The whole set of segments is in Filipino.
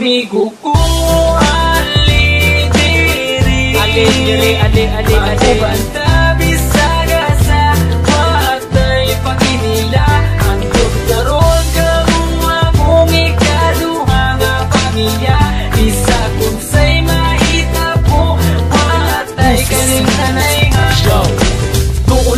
amigo ko, ali diri, banta bisaga sa watay paginila. Andog karon kamo akong ikaduha nga pamilya. Isa kung say mahitabo, watay kalimtanay nga.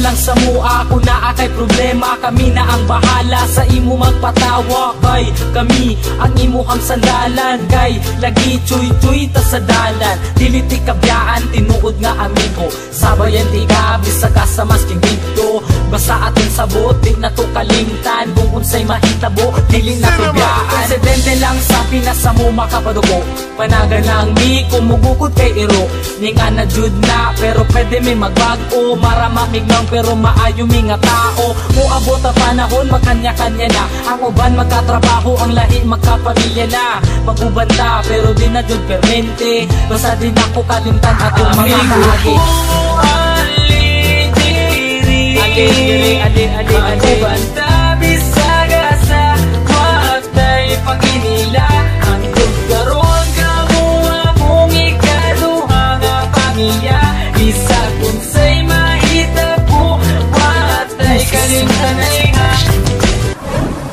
Lang sa mua ako na kay problema, kami na ang bahala sa imo magpatawa. Kay kami ang imuhang sandalan, kay lagi chuy-chuy ta sa dalan. Dili ti kabyaan tinuod nga amigo, sabayan ti gabi sa kasamas king dito. Basta aton sabot di na to kalimtan, kung unsay mahitabo dili na kabyaan. Aksidente lang sa pinasa mo makapadugo, panagan lang mi kumugukod kay iro. Ninga na jud na pero pwede mi magbago, maramamig lang pero maayo mi nga tao. Muabot ang panahon magkanya-kanya na, ang uban magkatrabaho, ang lahi magkapamilya na. Magubanda pero di na jud permente, basta din ako kalimtan atong mga kahagi. Magubanda bisaga sa watay paginila. Andog karon kamo akong ikaduha nga pamilya. Isa kung say mahitabo, watay kalimtanay nga.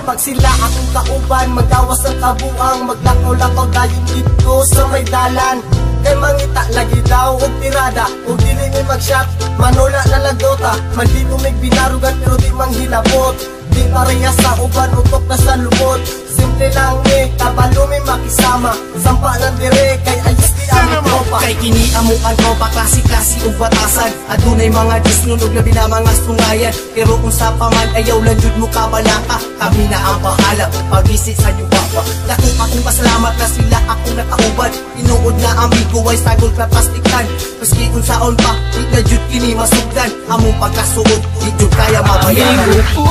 Pag sila akong kauban, magawas ang kabuang, maglakaw-lakaw dayon dito sa may dalan. Kay mangita lagi daw og tirada, og dili ni mag-shot, manula na lagdota. Maldito may binarugan pero di manghilabot, di pareha sa uban, utok na sa lubot. Simple lang kabalo may makisama, sampa lang dire kay ayos di ang tropa. Kay kini amuan tropa, klase-klase ug batasan. Adunay mga disnunog na mga sungayan, pero kung sa paman ayaw lang jud mo kabalaka. Kami na ang bahala pag-visit sa Yuwapa. Dako akong pasalamat na sila akong nakauban, tinuod na amigo ay sagol ka plastiktan. Maski kung saon pa di na jud kini masugdan, among pagkasuod di jud kaya mabayaran. Amigo ko,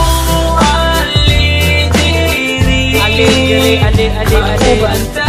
ali diri, banta